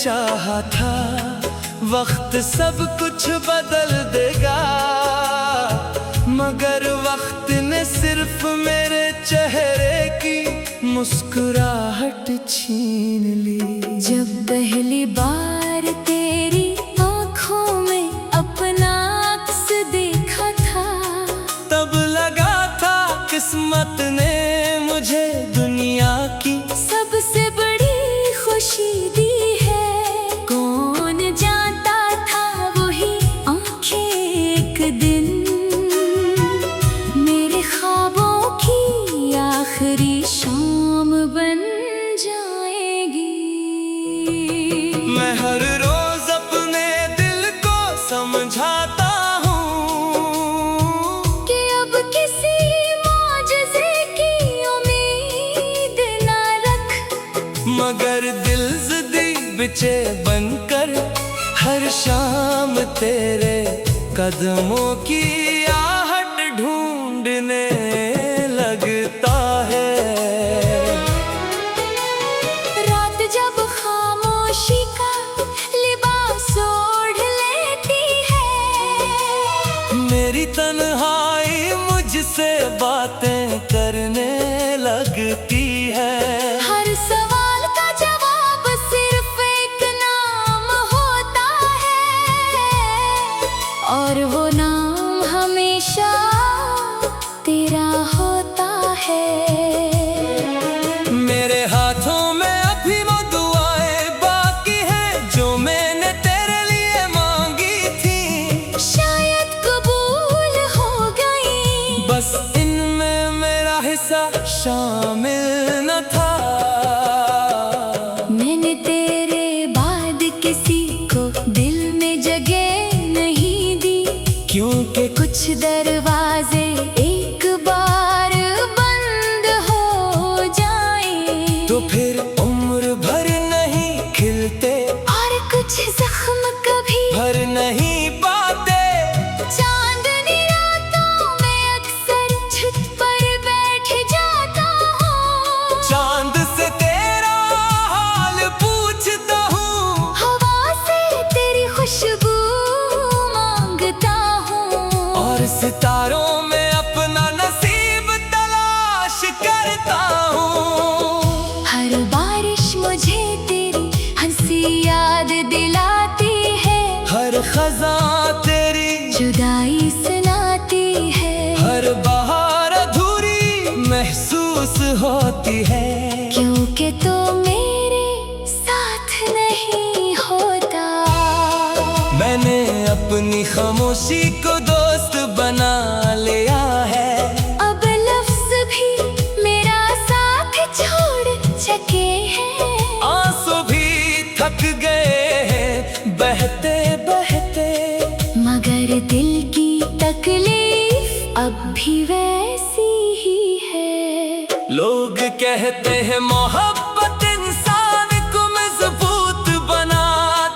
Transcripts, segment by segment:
चाहा था वक्त सब कुछ बदल देगा, मगर वक्त ने सिर्फ मेरे चेहरे की मुस्कुराहट छीन ली। जब पहली बार तेरी आँखों में अपना अक्स देखा था, तब लगा था किस्मत ने मुझे दुनिया की सबसे बड़ी खुशी दी है। कौन जानता था वही आँखें एक दिन मेरे ख्वाबों की आखिरी शाम बन जाएगी। मैं हर रोज अपने दिल को समझाता हूँ कि अब किसी मौजज़े की उम्मीद ना रख, मगर दिल ज़िद्दी बिचे बनकर हर शाम तेरे कदमों की आहट ढूंढने लगता है। रात जब खामोशी का लिबास ओढ़ लेती है, मेरी तन्हाई मुझसे बातें करने लगती है। हर सवाल का जवाब सिर्फ एक नाम होता है, और वो नाम हमेशा तेरा होता है। मेरे हाथों में अभी वो दुआएं बाकी हैं जो मैंने तेरे लिए मांगी थी, शायद कबूल हो गई, बस इनमें मेरा हिस्सा शामिल न था। मैंने तेरे बाद किसी को दिल में जगह नहीं दी, क्योंकि कुछ दरवाजे एक बार बंद हो जाएं, तो फिर उम्र भर नहीं खिलते और कुछ जख्म कभी भर नहीं पाते। चांदनी रातों में अक्सर छत पर बैठ जाता हूँ, चांद से तेरा हाल पूछता हूँ, हवा से तेरी खुशबू मांगता हूँ, और सितारों में अपना नसीब तलाश करता हूँ। हर बारिश मुझे तेरी हंसी याद दिलाती है, हर खज़ां तेरी जुदाई सुनाती है, हर बहार अधूरी महसूस होती है, क्योंकि तो मेरे साथ नहीं होता। मैंने अपनी खामोशी को दोस्त बना लिया है। अब लफ्ज भी मेरा साथ छोड़ चुके हैं, आंसू भी थक गए हैं बहते बहते, मगर दिल की तकलीफ अब भी वैसी ही है। लोग कहते हैं मोहब्बत इंसान को मजबूत बना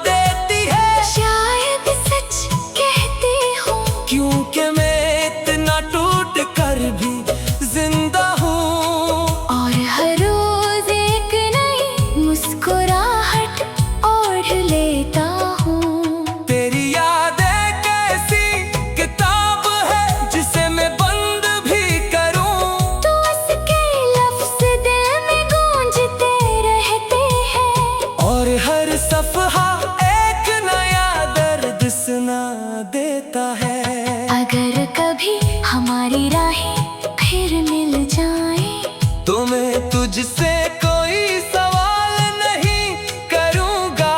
देती है, शायद सच कहते हो, क्योंकि मैं इतना टूट कर भी जिंदा हूँ, और हर रोज एक नई मुस्कुराहट ओढ़ लेता हूँ। तेरी याद एक ऐसी किताब है जिसे मैं बंद भी करूँ, तो उसके लफ्ज दिल में गूंजते रहते हैं, और हर सफहा एक नया दर्द सुना देता है। अगर कभी हमारी राहें फिर मिल जाएं, तो मैं तुझसे कोई सवाल नहीं करूँगा,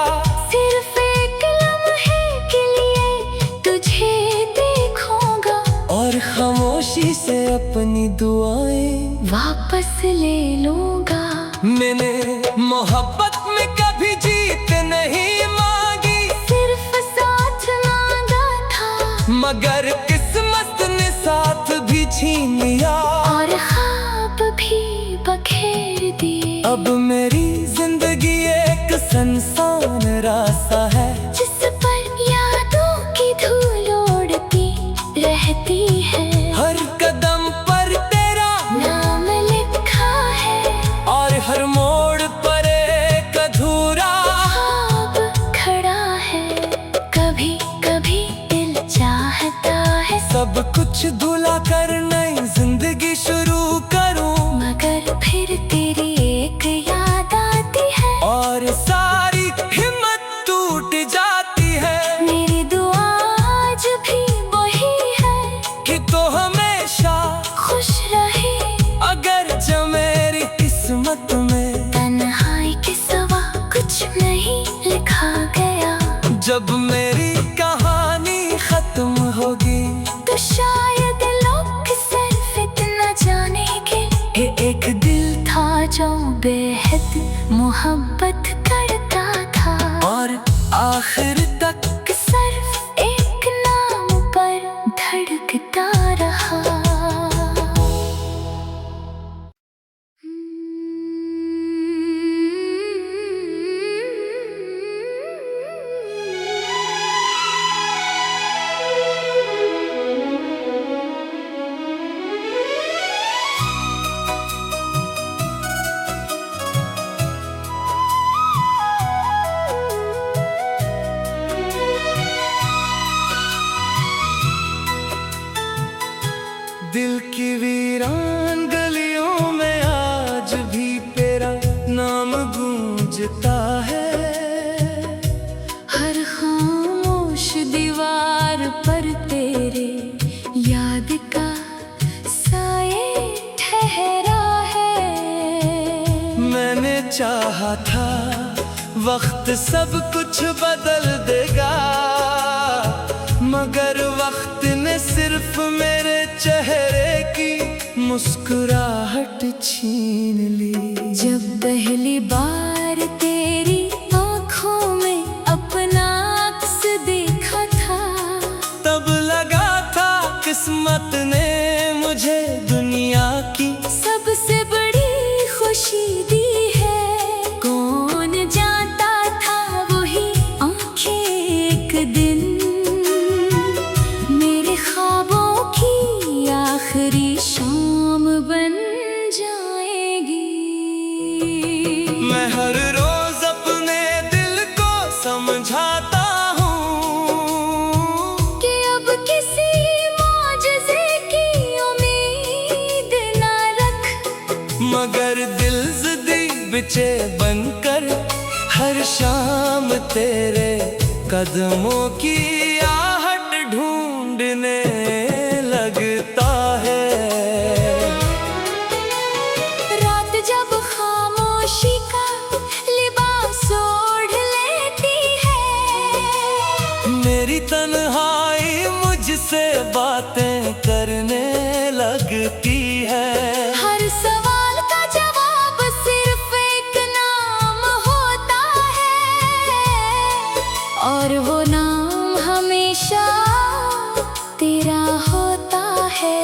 सिर्फ एक लम्हे के लिए तुझे देखूंगा, और खामोशी से अपनी दुआएं वापस ले लूंगा। मैंने मोहब्बत में कभी जीत नहीं मांगी, सिर्फ साथ मांगा था, मगर किस्मत ने साथ भी छीन लिया, और ख्वाब भी बखेर दिए। अब मेरी जिंदगी एक सुनसान रास्ता है, जिस पर यादों की धूल उड़ती रहती है, हर कदम पर तेरा नाम लिखा है, और हर मोड़ पर एक अधूरा ख्वाब जब मेरी कहानी खत्म होगी तो शायद लोग सिर्फ इतना जानेंगे एक दिल था जो बेहद मोहब्बत करता था, और आखिर तक सिर्फ एक नाम पर धड़कता रहा। दिल की वीरान गलियों में आज भी तेरा नाम गूंजता है। हर खामोश दीवार पर तेरे याद का साए ठहरा है। मैंने चाहा था वक्त सब कुछ बदल देगा, मगर वक्त ने सिर्फ मेरे चेहरे की मुस्कुराहट छीन ली। जब पहली बार तेरी आँखों में अपना अक्स देखा था, तब लगा था किस्मत ने मुझे दुनिया की सबसे बड़ी खुशी दी है। कौन जानता था वही आँखें एक दिन मेरे ख्वाबों की आखिरी शाम बन जाएगी। मैं हर रोज अपने दिल को समझाता हूँ कि अब किसी मौजज़े की उम्मीद ना रख, मगर दिल ज़िद्दी बिचे बनकर हर शाम तेरे कदमों की आहट ढूंढने लगता है। रात जब खामोशी का लिबास ओढ़ लेती है, मेरी तन्हाई मुझसे बातें करने लगती है। हर सवाल का जवाब सिर्फ एक नाम होता है, और वो नाम हमेशा तेरा होता है।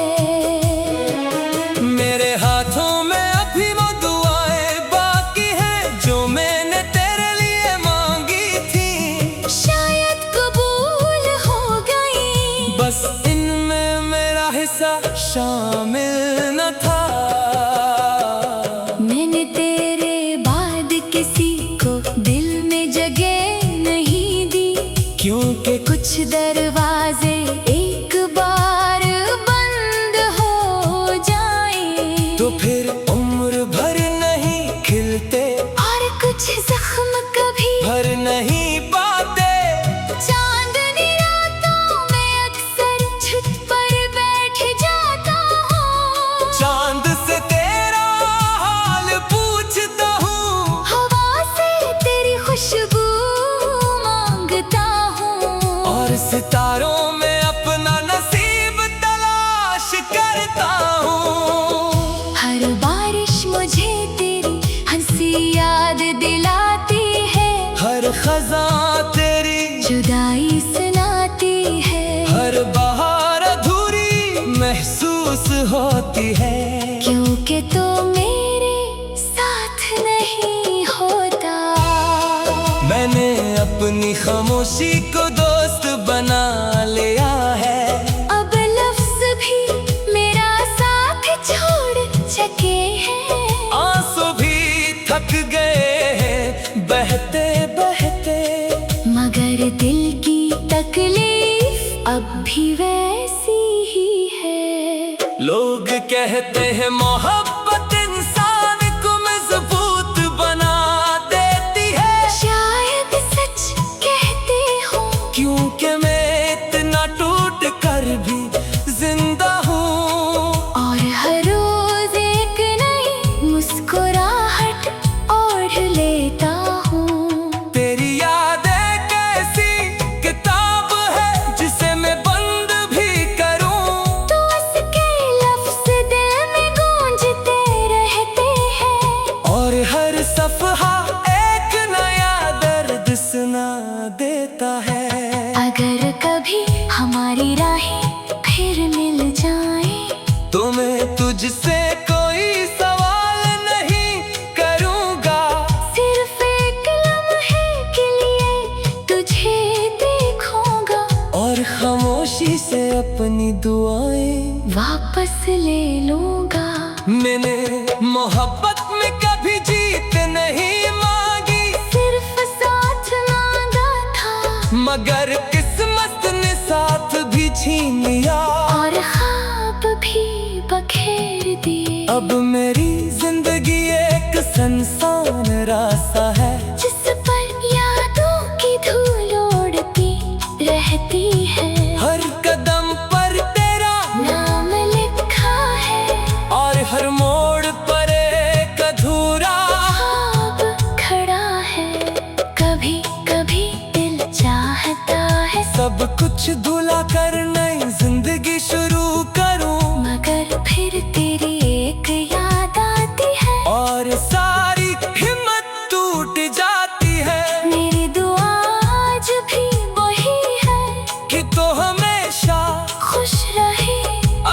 मेरे हाथों में अभी वो दुआएं बाकी हैं जो मैंने तेरे लिए मांगी थी। शायद कबूल हो गई, बस इनमें मेरा हिस्सा शामिल न था। मैंने तेरे बाद किसी को दिल में जगह नहीं दी, क्योंकि कुछ दरवाजे एक बार बंद हो जाए तो फिर उम्र भर नहीं खिलते, और कुछ जख्म कभी भर नहीं पाते। चांदनी रातों में अक्सर छत पर बैठ जाता हूँ, चांद से तेरा हाल पूछता हूँ, हवा से तेरी खुशबू मांगता हूँ, और सितारों में अपना नसीब तलाश करता हूँ। हर बारिश मुझे तेरी हंसी याद दिलाती है, हर खज़ां तेरी जुदाई सुनाती है, हर बहार अधूरी महसूस होती है। क्योंकि तो मेरे साथ नहीं होता। मैंने अपनी खामोशी को दोस्त बना लिया है। अब लफ्ज भी मेरा साथ छोड़ चुके हैं, आंसू भी थक गए हैं बहते बहते, मगर दिल की तकलीफ अब भी वैसी ही है। लोग कहते हैं मोहब्बत इंसान को मजबूत बना देती है। शायद सच कहते हो, क्योंकि मैं इतना टूट कर भी जिंदा हूँ, और हर रोज एक नई मुस्कुराहट ओढ़ लेता हूँ। तेरी यादें कैसी अपनी दुआएं वापस ले लूंगा। मैंने मोहब्बत में कभी जीत नहीं मांगी, सिर्फ साथ मांगा था, मगर किस्मत ने साथ भी छीन लिया और ख्वाब भी बखेर दिए। अब मेरी जिंदगी एक सुनसान रास्ता है, जिस पर यादों की धूल उड़ती रहती है। हर कदम पर तेरा नाम लिखा है, और हर मोड़ पर एक अधूरा ख्वाब खड़ा है। कभी कभी दिल चाहता है सब कुछ भुला कर नई जिंदगी शुरू करूं, मगर फिर तेरी एक याद आती है और सारी हिम्मत टूट जाती है। मेरी दुआ आज भी वही है कि तो हमेशा खुश रहे,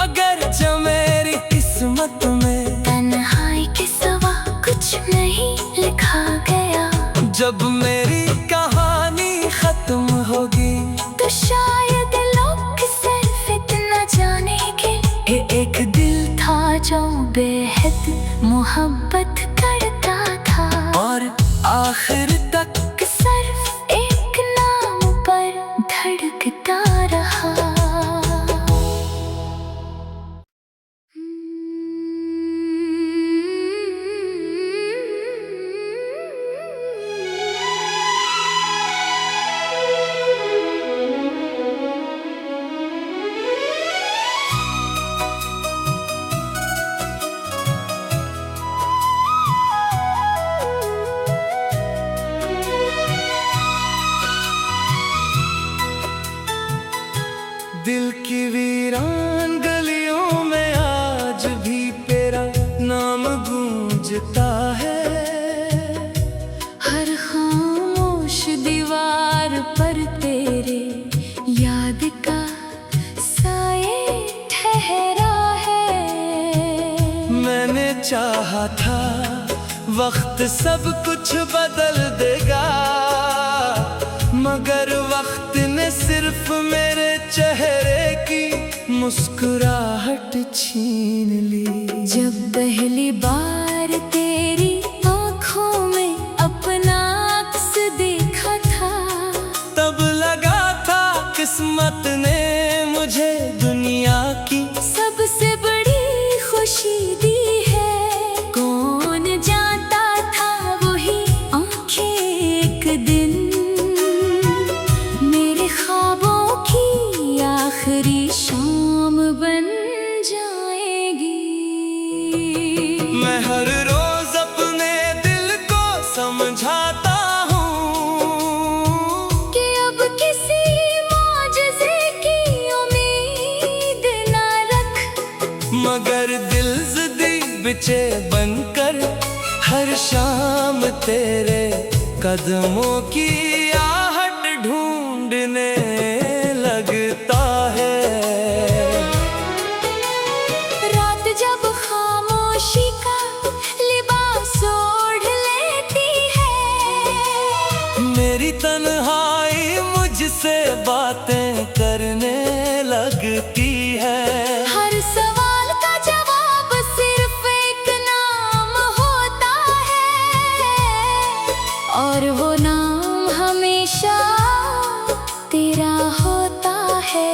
अगर जो मेरी किस्मत में तन्हाई के सिवा कुछ नहीं लिखा गया। जब मेरी कहानी खत्म होगी तो शायद लोग सिर्फ इतना जानेंगे कि एक दिल था जो बेहद मोहब्बत करता था, और आखिर तक सिर्फ एक नाम पर धड़कता रहा। दिल की वीरान गलियों में आज भी तेरा नाम गूंजता है। हर खामोश दीवार पर तेरे याद का साए ठहरा है। मैंने चाहा था वक्त सब कुछ बदल देगा, मगर वक्त ने सिर्फ मेरे चेहरे की मुस्कुराहट छीन ली। जब पहली बार तेरी आँखों में अपना अक्स देखा था, तब लगा था किस्मत ने मुझे दुनिया की सबसे बड़ी खुशी दी है। कौन जानता था वही आँखें एक दिन मेरे ख्वाबों की आखिरी शाम बन जाएगी। मैं हर रोज अपने दिल को समझाता हूँ कि अब किसी मौजज़े की उम्मीद ना रख, मगर दिल ज़िद्दी बिचे बनकर हर शाम तेरे कदमों की आहट ढूंढने लगता है। रात जब खामोशी का लिबास ओढ़ लेती है, मेरी तन्हाई मुझसे बातें करने लगती है। हर सवाल का जवाब सिर्फ एक नाम होता है, और वो नाम हमेशा तेरा होता है।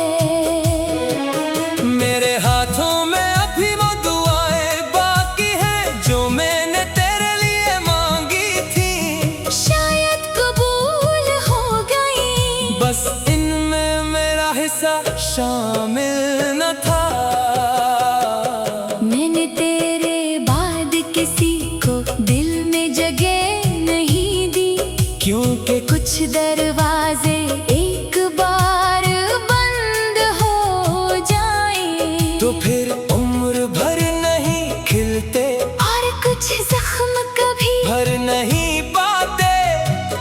मेरे हाथों में अभी वो दुआएं बाकी हैं जो मैंने तेरे लिए मांगी थी, शायद कबूल हो गई, बस इनमें मेरा हिस्सा शामिल न था। मैंने तेरे बाद किसी को दिल में जगह नहीं दी, क्योंकि कुछ दरवाजे एक बार बंद हो जाए तो फिर उम्र भर नहीं खिलते, और कुछ जख्म कभी भर नहीं पाते।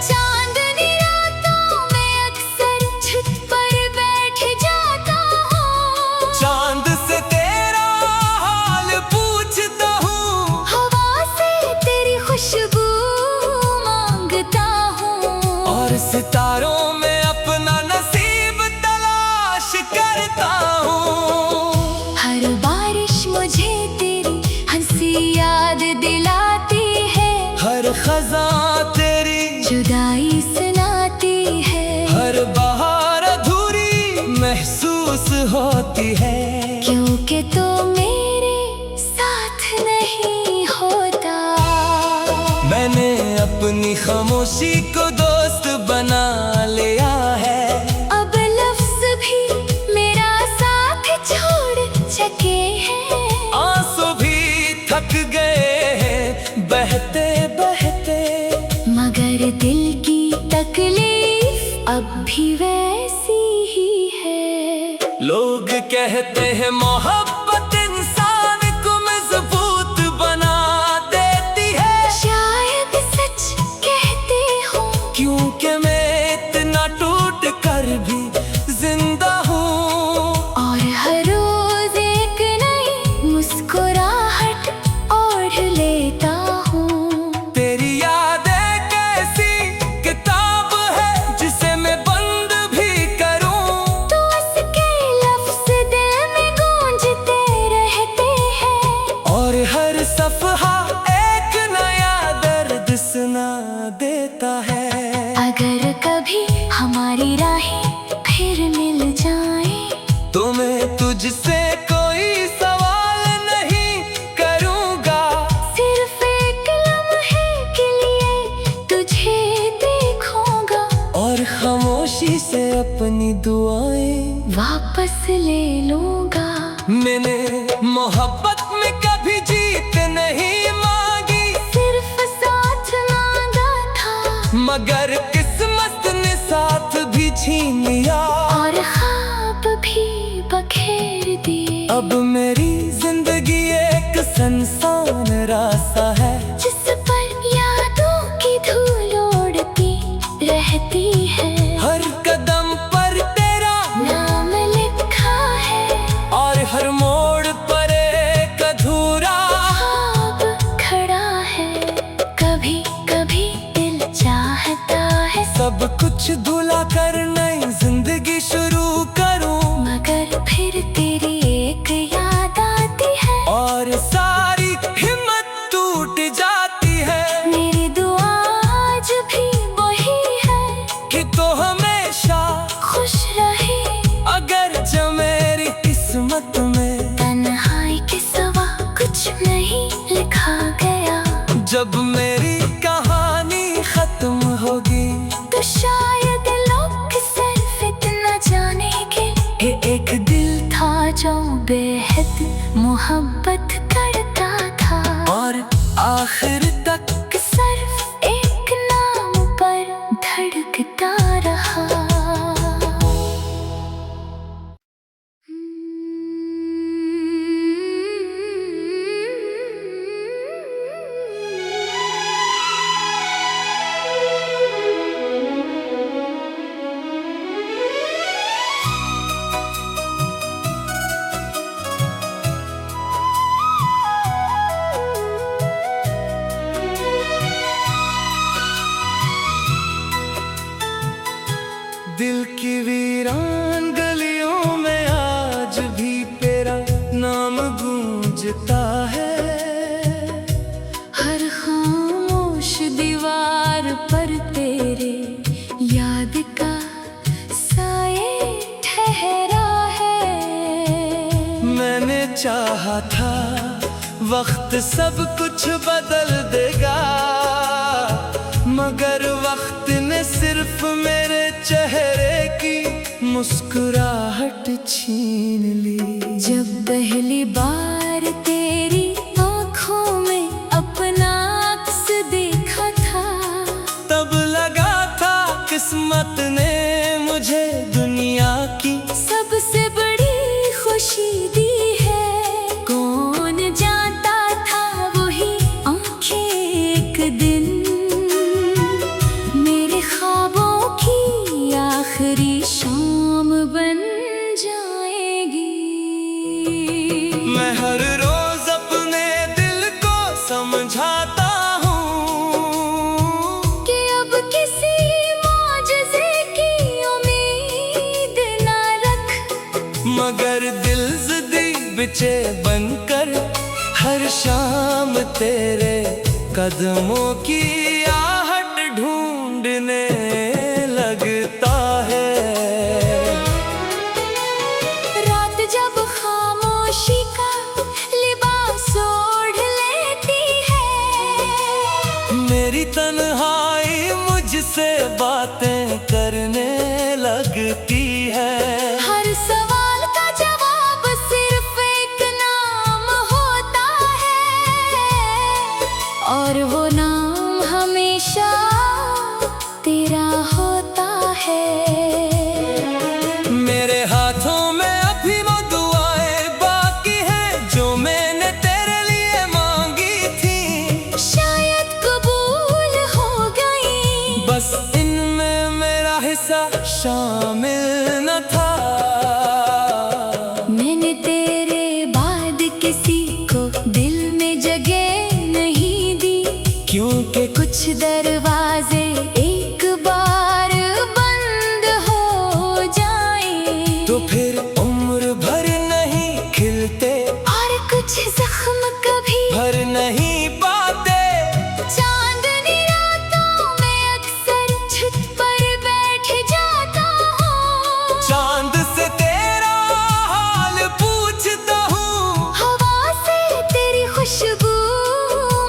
चांदनी रातों में अक्सर छत पर बैठ जाता हूँ, चांद से तेरा हाल पूछता हूँ, हवा से तेरी खुशबू मांगता हूँ, और सितारों में अपना नसीब तलाश करता जुदाई सुनाती है। हर बहार अधूरी महसूस होती है, क्योंकि तो मेरे साथ नहीं होता। मैंने अपनी खामोशी को दोस्त बना लिया है। अब लफ्ज भी मेरा साथ छोड़ चुके हैं। आंसू भी थक गए हैं बहते बहते, मगर दिल की तकलीफ अब भी वैसी ही है। लोग कहते हैं मोहब्बत इंसान को मजबूत बना देती है। शायद सच कहते हो, क्योंकि मैं इतना टूट कर भी जिंदा हूँ, और हर रोज एक नई मुस्कुराहट ओढ़ लेता हूँ। तेरी याद एक ऐसी किताब है जिसे मैं बंद भी करूँ, तो उसके लफ्ज दिल में गूंजते रहते हैं। और हर सफहा एक नया दर्द सुना देता है। अगर कभी हमारी राहें फिर मिल जाएं, तो मैं तुझसे कोई सवाल नहीं करूँगा, सिर्फ एक लम्हे के लिए तुझे देखूंगा। और खामोशी से अपनी दुआएं वापस ले लूंगा। मैंने मोहब्बत में कभी जीत नहीं मांगी, सिर्फ साथ मांगा था, मगर किस्मत ने साथ भी छीन लिया। और ख्वाब भी बखेर दिए। अब मेरी जिंदगी एक सुनसान रास्ता है, जिस पर यादों की धूल उड़ती रहती है। हर कदम पर तेरा नाम लिखा है, और हर मोड़ पर एक अधूरा ख्वाब खड़ा है। कभी कभी दिल चाहता है सब कुछ धुला कर नई जिंदगी शुरू करूं, मगर फिर तेरी एक याद आती है, और सारी हिम्मत टूट जाती है। मेरी दुआ आज भी वही है कि तो हमेशा खुश रहे। अगर जो मेरी किस्मत में तन्हाई के सिवा कुछ नहीं लिखा गया, जब मेरी कहानी खत्म होगी, तो शायद लोग सिर्फ इतना जानेंगे कि एक दिल था जो बेहद मोहब्बत करता था, और आखिर तक सिर्फ एक नाम पर धड़कता रहा। दिल की वीरान गलियों में आज भी तेरा नाम गूंजता है। हर खामोश दीवार पर तेरे याद का साए ठहरा है। मैंने चाहा था वक्त सब कुछ बदल देगा, मगर वक्त ने सिर्फ मेरे चेहरे की मुस्कुराहट छीन ली। जब पहली बार तेरी आँखों में अपना अक्स देखा था, तब लगा था किस्मत ने मुझे दुनिया की सबसे बड़ी खुशी दी है। कौन जानता था वही आँखें एक दिन मेरे ख्वाबों की आखिरी शाम बन जाएगी। मैं हर रोज अपने दिल को समझाता हूँ कि अब किसी मौजज़े की उम्मीद ना रख, मगर दिल ज़िद्दी बिचे बनकर हर शाम तेरे कदमों की आहट ढूंढ मुझसे बातें करने लगती है। हर सवाल का जवाब सिर्फ एक नाम होता है, और वो नाम हमेशा तेरा होता है। मेरे हाथों में अभी वो दुआएं बाकी हैं जो मैंने तेरे लिए मांगी थी। शायद कबूल हो गई, बस इनमें मेरा हिस्सा शामिल न था। मैंने तेरे बाद किसी को दिल में जगह नहीं दी, क्योंकि कुछ दरवाजे एक बार बंद हो जाए तो फिर उम्र भर नहीं खिलते, और कुछ जख्म कभी भर नहीं पाते। चांदनी रातों में अक्सर छत पर बैठ जाता हूँ, चांद से तेरा हाल पूछता हूँ, हवा से तेरी खुशबू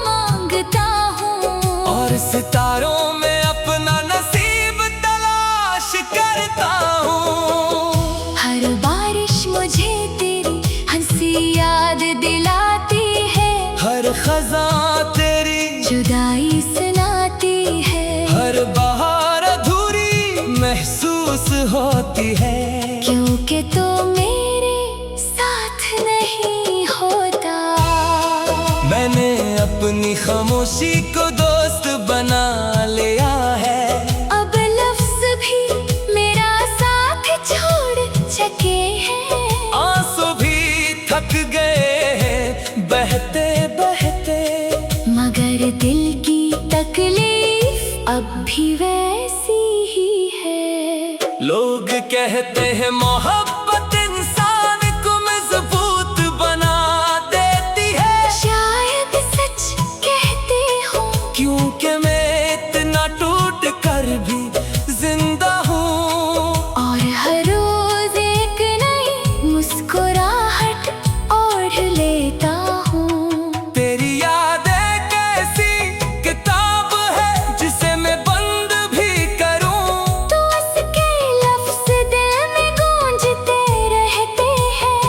मांगता हूँ, और सितारों में अपना नसीब तलाश करता हूँ। हर बारिश मुझे तेरी हंसी याद दिलाती है, हर खज़ां तेरी जुदाई सुनाती है, हर बहार अधूरी महसूस होती है। क्योंकि तो मेरे साथ नहीं होता। मैंने अपनी खामोशी को दोस्त बना लिया है। अब लफ्ज भी मेरा साथ छोड़ चुके हैं, आंसू भी थक गए हैं बहते बहते, मगर दिल की तकलीफ अब भी वैसी ही है। लोग कहते हैं मोहब्बत इंसान को मजबूत बना देती है। शायद सच कहते हो, क्योंकि मैं इतना टूट कर भी जिंदा हूँ, और हर रोज एक नई मुस्कुराहट ओढ़ लेता हूँ। तेरी याद एक ऐसी किताब है जिसे मैं बंद भी करूँ, तो उसके लफ्ज दिल में गूंजते रहते हैं,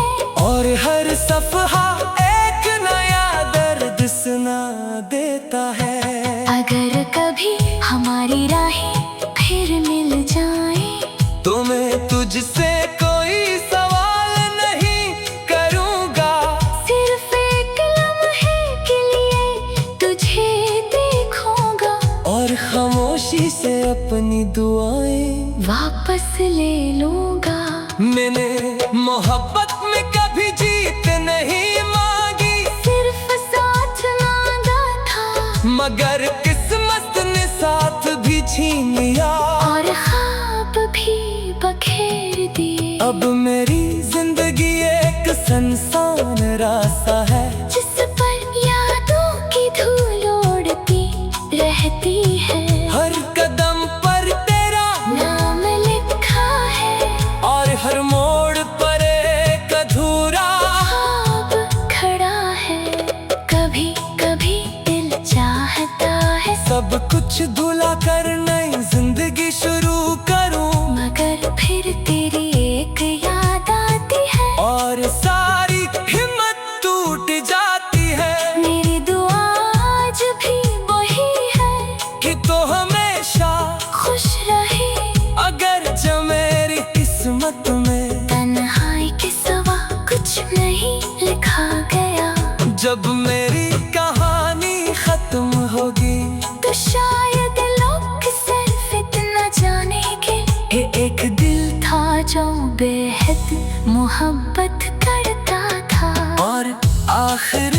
और हर सफहा एक नया दर्द सुना देता है। अगर कभी हमारी राहें फिर मिल जाएं, तो मैं तुझसे कोई सवाल नहीं करूँगा, सिर्फ एक लम्हे के लिए तुझे देखूंगा, और खामोशी से अपनी दुआएं वापस ले लूंगा। मैंने मोहब्बत में कभी जीत नहीं मांगी, सिर्फ साथ मांगा था, मगर किस्मत ने साथ भी छीन लिया, और ख्वाब भी बखेर दिए। अब मेरी जिंदगी एक सुनसान रास्ता है, जिस पर यादों की धूल उड़ती रहती है, हर कदम पर तेरा नाम लिखा है, और हर मोड़ पर एक अधूरा ख्वाब खड़ा है। कभी कभी दिल चाहता है सब कुछ धुला कर नई जिंदगी शुरू करूं, मगर फिर तेरी एक याद आती है, और सारी हिम्मत टूट जाती है। मेरी दुआ आज भी वही है कि तो हमेशा खुश रहे, अगर जो मेरी किस्मत में तन्हाई के सिवा कुछ नहीं लिखा गया। जब मेरी कहानी खत्म होगी, तो शायद लोग सिर्फ इतना जानेंगे, ये एक दिल था जो बेहद मोहब्बत करता था, और आखिर